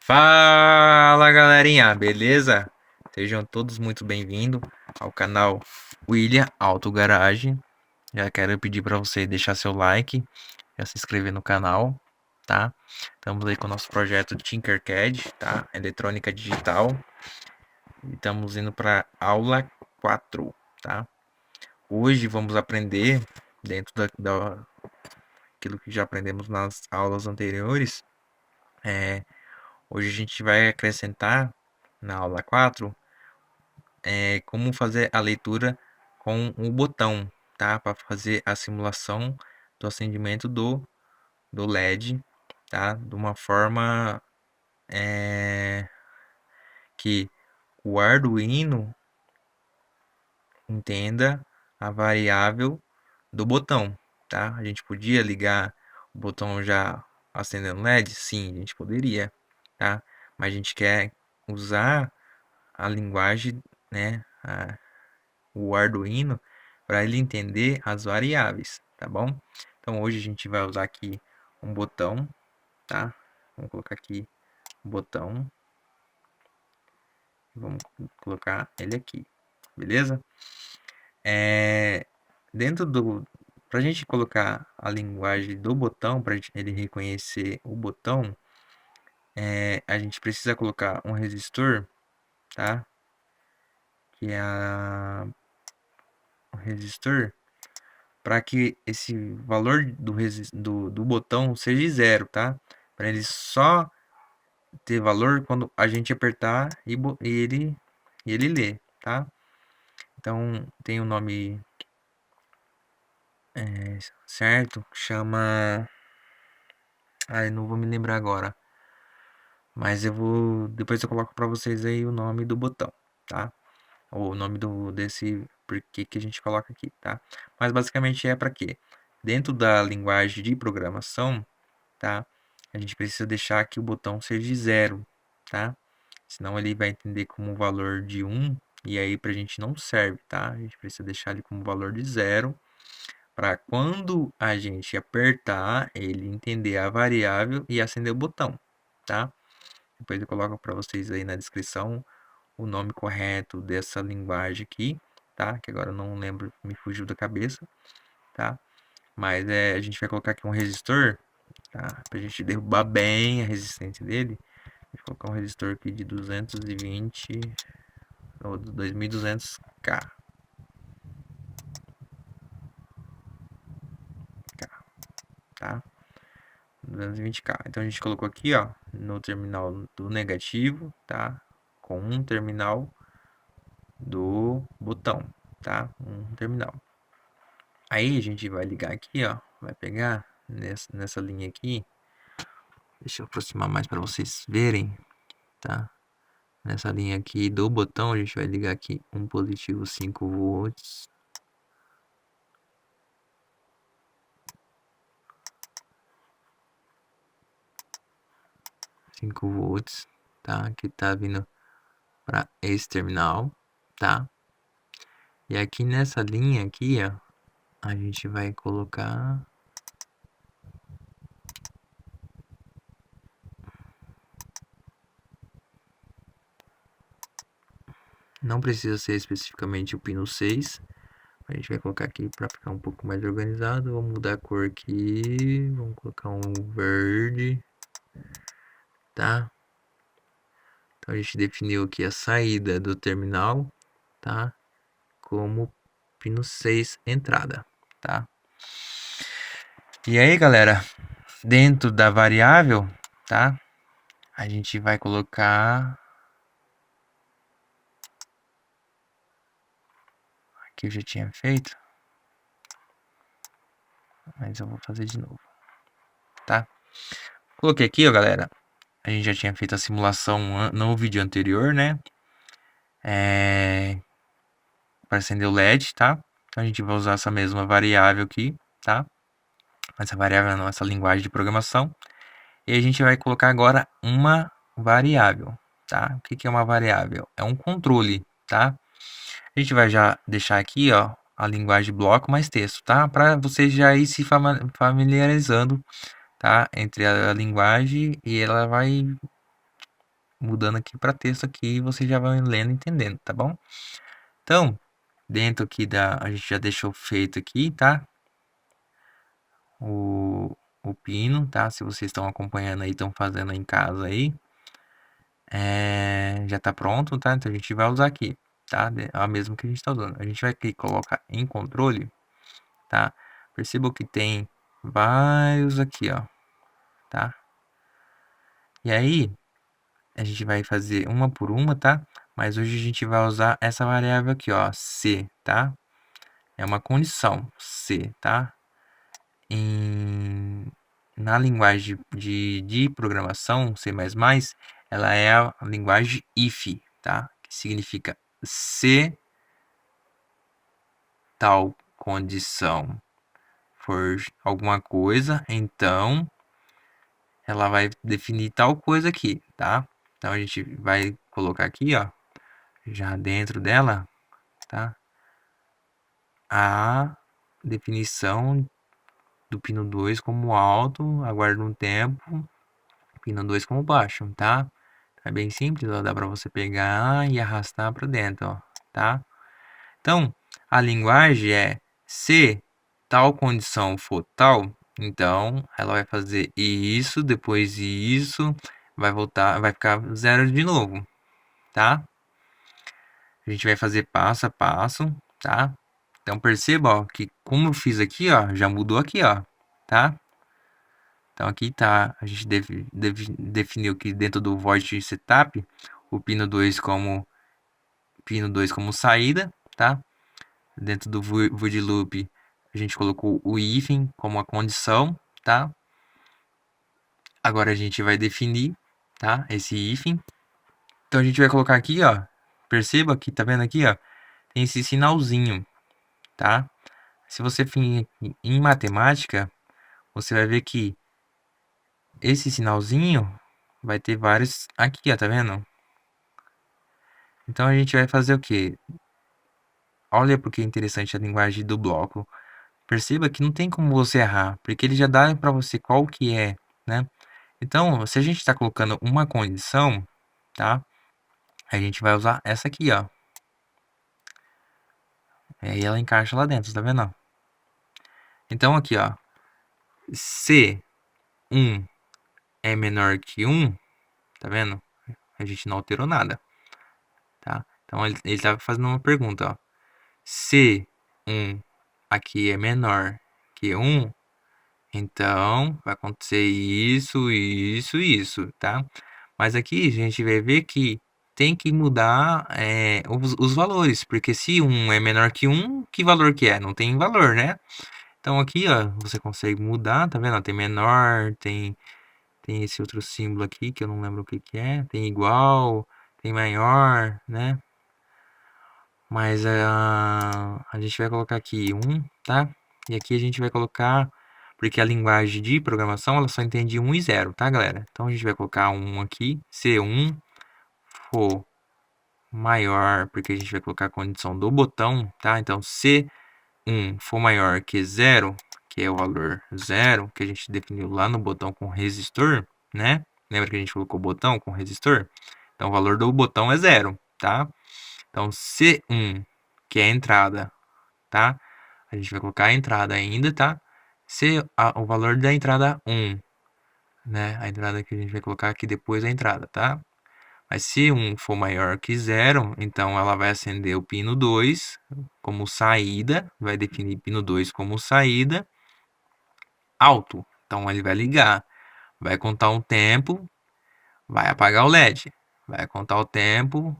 Fala galerinha, beleza? Sejam todos muito bem-vindos ao canal William Auto Garage. Já quero pedir para você deixar seu like, já se inscrever no canal, tá? Estamos aí com o nosso projeto Tinkercad, tá? Eletrônica digital. E estamos indo para aula 4, tá? Hoje vamos aprender dentro daquilo que já aprendemos nas aulas anteriores. Hoje a gente vai acrescentar na aula 4 como fazer a leitura com o botão, tá? Para fazer a simulação do acendimento do LED, tá? De uma forma que o Arduino entenda a variável do botão, tá? A gente podia ligar o botão já acendendo LED? Sim, a gente poderia, tá? Mas a gente quer usar a linguagem, né? O Arduino para ele entender as variáveis, tá bom? Então hoje a gente vai usar aqui um botão, tá? Vamos colocar aqui o botão. Vamos colocar ele aqui, beleza? Dentro do Para a gente colocar a linguagem do botão, para ele reconhecer o botão, a gente precisa colocar um resistor, tá? Que é o resistor para que esse valor do botão seja zero, tá? Para ele só ter valor quando a gente apertar e ele lê, tá? Então tem o nome certo, chama. Ai, não vou me lembrar agora. Mas eu vou. Depois eu coloco para vocês aí o nome do botão, tá? Ou o nome desse porquê que a gente coloca aqui, tá? Mas basicamente é para quê? Dentro da linguagem de programação, tá? A gente precisa deixar que o botão seja zero, tá? Senão ele vai entender como valor de um e aí pra gente não serve, tá? A gente precisa deixar ele como valor de zero para quando a gente apertar, ele entender a variável e acender o botão, tá? Depois eu coloco para vocês aí na descrição o nome correto dessa linguagem aqui, tá? Que agora eu não lembro, me fugiu da cabeça, tá? Mas a gente vai colocar aqui um resistor, tá? Pra gente derrubar bem a resistência dele. Vou colocar um resistor aqui de 220 ou 2200K, tá? 220K. Então a gente colocou aqui, ó, no terminal do negativo, tá? Com um terminal do botão, tá? Um terminal. Aí a gente vai ligar aqui, ó, vai pegar nessa linha aqui. Deixa eu aproximar mais para vocês verem, tá? Nessa linha aqui do botão, a gente vai ligar aqui um positivo 5 volts. 5 volts, tá? Que tá vindo para esse terminal, tá? E aqui nessa linha aqui, ó, a gente vai colocar não precisa ser especificamente o pino 6. A gente vai colocar aqui para ficar um pouco mais organizado. Vamos mudar a cor aqui. Vamos colocar um verde, tá? Então a gente definiu aqui a saída do terminal, tá? Como pino 6 entrada, tá? E aí, galera, dentro da variável, tá? A gente vai colocar aqui eu já tinha feito, mas eu vou fazer de novo, tá? Coloquei aqui, ó, galera. A gente já tinha feito a simulação no vídeo anterior, né? Para acender o LED, tá? Então a gente vai usar essa mesma variável aqui, tá? Essa variável é a nossa linguagem de programação. E a gente vai colocar agora uma variável, tá? O que é uma variável? É um controle, tá? A gente vai já deixar aqui, ó, a linguagem bloco mais texto, tá? Para você já ir se familiarizando, tá? Entre a linguagem e ela vai mudando aqui para texto aqui e você já vai lendo e entendendo, tá bom? Então, dentro aqui a gente já deixou feito aqui, tá? O, o pino, tá? Se vocês estão acompanhando aí, estão fazendo em casa aí, já tá pronto, tá? Então a gente vai usar aqui, tá? É a mesma que a gente tá usando. A gente vai aqui colocar em controle, tá? Perceba que tem vários aqui, ó, tá? E aí, a gente vai fazer uma por uma, tá? Mas hoje a gente vai usar essa variável aqui, ó, C, tá? É uma condição, C, tá? Na linguagem de programação, C++, ela é a linguagem if, tá? Que significa se tal condição for alguma coisa, então ela vai definir tal coisa aqui, tá? Então a gente vai colocar aqui, ó, já dentro dela, tá? A definição do pino 2 como alto, aguarda um tempo, pino 2 como baixo, tá? É bem simples, ó, dá para você pegar e arrastar para dentro, ó, tá? Então, a linguagem é se tal condição for tal, então ela vai fazer isso, depois isso, vai voltar, vai ficar zero de novo, tá? A gente vai fazer passo a passo, tá? Então perceba, ó, que como eu fiz aqui, ó, já mudou aqui, ó, tá? Então aqui tá, a gente definiu que dentro do void setup, o pino 2 como saída, tá? Dentro do void loop, a gente colocou o hífen como a condição, tá? Agora a gente vai definir, tá? Esse hífen. Então a gente vai colocar aqui, ó. Perceba que tá vendo aqui, ó, tem esse sinalzinho, tá? Se você for em matemática, você vai ver que esse sinalzinho vai ter vários aqui, ó, tá vendo? Então a gente vai fazer o quê? Olha porque é interessante a linguagem do bloco. Perceba que não tem como você errar, porque ele já dá para você qual que é, né? Então, se a gente está colocando uma condição, tá? A gente vai usar essa aqui, ó. E aí ela encaixa lá dentro, tá vendo? Então aqui, ó, se 1 é menor que 1, tá vendo? A gente não alterou nada, tá? Então ele tá fazendo uma pergunta, ó. Se 1 aqui é menor que 1, então vai acontecer isso, isso, isso, tá? Mas aqui a gente vai ver que tem que mudar os valores, porque se 1 é menor que 1, que valor que é? Não tem valor, né? Então aqui, ó, você consegue mudar, tá vendo? Tem menor, tem esse outro símbolo aqui que eu não lembro o que que é, tem igual, tem maior, né? Mas a gente vai colocar aqui 1, tá? E aqui a gente vai colocar, porque a linguagem de programação ela só entende 1 e 0, tá, galera? Então a gente vai colocar 1 aqui, se 1 for maior, porque a gente vai colocar a condição do botão, tá? Então se 1 for maior que 0, que é o valor 0, que a gente definiu lá no botão com resistor, né? Lembra que a gente colocou o botão com resistor? Então o valor do botão é 0, tá? Então C1, que é a entrada, tá? A gente vai colocar a entrada ainda, tá? O valor da entrada 1, né? A entrada que a gente vai colocar aqui depois da entrada, tá? Mas se 1 for maior que 0, então ela vai acender o pino 2 como saída, vai definir pino 2 como saída alto. Então ele vai ligar, vai contar um tempo, vai apagar o LED, vai contar o tempo,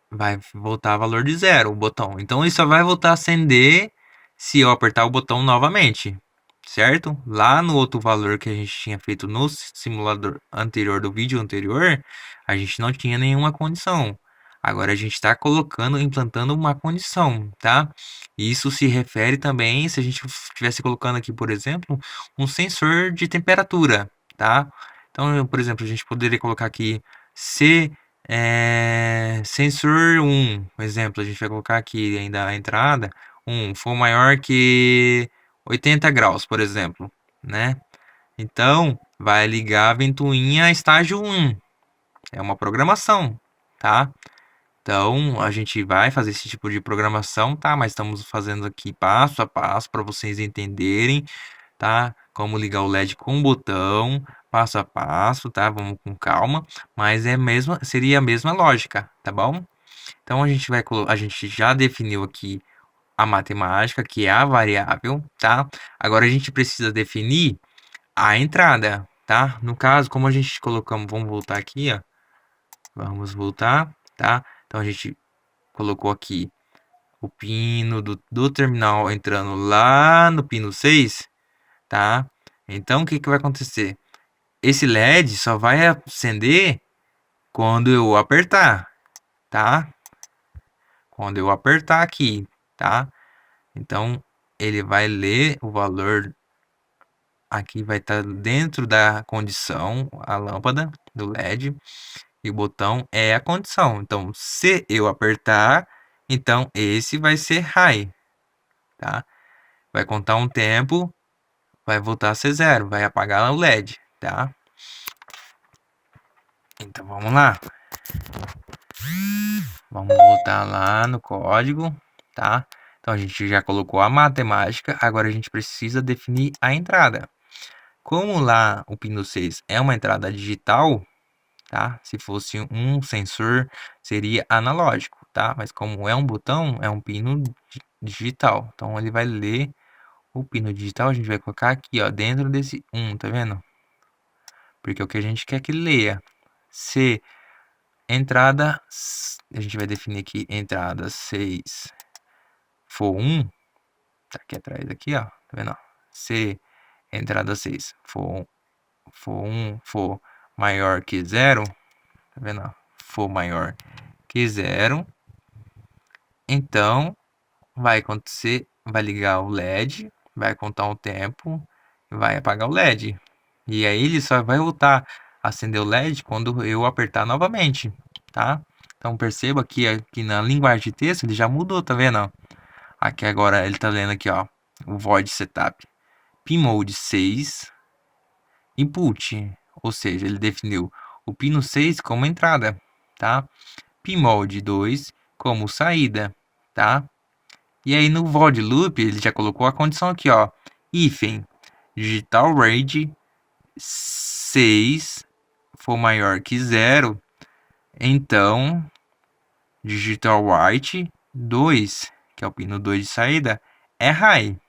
vai voltar a valor de 0 o botão. Então ele só vai voltar a acender se eu apertar o botão novamente, certo? Lá no outro valor que a gente tinha feito no simulador anterior, do vídeo anterior, a gente não tinha nenhuma condição. Agora a gente está colocando, implantando uma condição, tá? Isso se refere também se a gente estivesse colocando aqui, por exemplo, um sensor de temperatura, tá? Então, por exemplo, a gente poderia colocar aqui se sensor 1, por exemplo, a gente vai colocar aqui ainda a entrada, 1 for maior que 80 graus, por exemplo, né? Então, vai ligar a ventoinha estágio 1. É uma programação, tá? Então, a gente vai fazer esse tipo de programação, tá? Mas estamos fazendo aqui passo a passo para vocês entenderem, tá? Como ligar o LED com o botão, passo a passo, tá? Vamos com calma, mas seria a mesma lógica, tá bom? Então a gente já definiu aqui a matemática, que é a variável, tá? Agora a gente precisa definir a entrada, tá? No caso, como a gente colocamos, vamos voltar aqui, ó. Vamos voltar, tá? Então a gente colocou aqui o pino do terminal entrando lá no pino 6, tá? Então o que que vai acontecer? Esse LED só vai acender quando eu apertar, tá? Quando eu apertar aqui, tá? Então ele vai ler o valor aqui, vai estar dentro da condição, a lâmpada do LED, e o botão é a condição. Então, se eu apertar, então esse vai ser high, tá? Vai contar um tempo, vai voltar a ser zero, vai apagar o LED, tá? Então vamos lá. Vamos voltar lá no código, tá? Então a gente já colocou a matemática, agora a gente precisa definir a entrada. Como lá o pino 6 é uma entrada digital, tá? Se fosse um sensor, seria analógico, tá? Mas como é um botão, é um pino digital. Então ele vai ler o pino digital, a gente vai colocar aqui, ó, dentro desse 1, tá vendo? Porque é o que a gente quer que leia. Se entrada, a gente vai definir aqui entrada 6 for 1, tá aqui atrás aqui, ó, tá vendo? Se entrada 6 for 1 for maior que 0, tá vendo? For maior que 0, então vai acontecer, vai ligar o LED, vai contar um tempo, vai apagar o LED. E aí ele só vai voltar a acender o LED quando eu apertar novamente, tá? Então perceba que aqui na linguagem de texto ele já mudou, tá vendo? Aqui agora ele tá lendo aqui, ó, o void setup pinmode 6 input, ou seja, ele definiu o pino 6 como entrada, tá? Pinmode 2 como saída, tá? E aí no void loop ele já colocou a condição aqui, ó, hífen digital range 6 for maior que 0, então digital write 2, que é o pino 2 de saída, é high.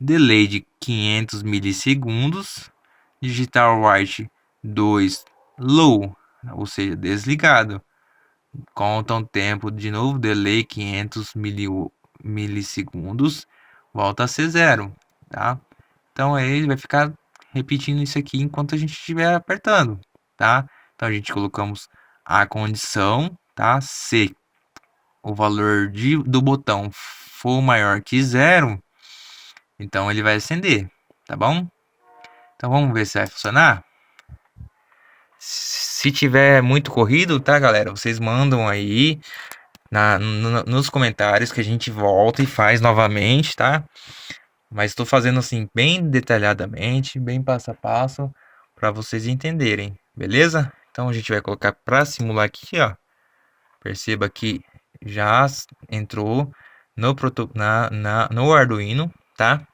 Delay de 500 milissegundos, digital write 2 low, ou seja, desligado. Conta um tempo de novo, delay 500 milissegundos, volta a ser 0, tá? Então aí ele vai ficar repetindo isso aqui enquanto a gente estiver apertando, tá? Então a gente colocamos a condição, tá? Se o valor do botão for maior que 0, então ele vai acender, tá bom? Então vamos ver se vai funcionar. Se tiver muito corrido, tá, galera? Vocês mandam aí nos comentários que a gente volta e faz novamente, tá? Mas estou fazendo assim bem detalhadamente, bem passo a passo, para vocês entenderem, beleza? Então a gente vai colocar para simular aqui, ó. Perceba que já entrou no Arduino, tá?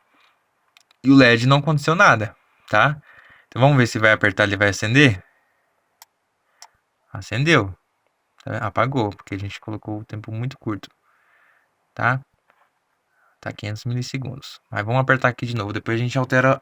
E o LED não aconteceu nada, tá? Então vamos ver se vai apertar, ele vai acender. Acendeu, tá? Apagou, porque a gente colocou o tempo muito curto, tá? Tá 500 milissegundos. Mas vamos apertar aqui de novo, depois a gente altera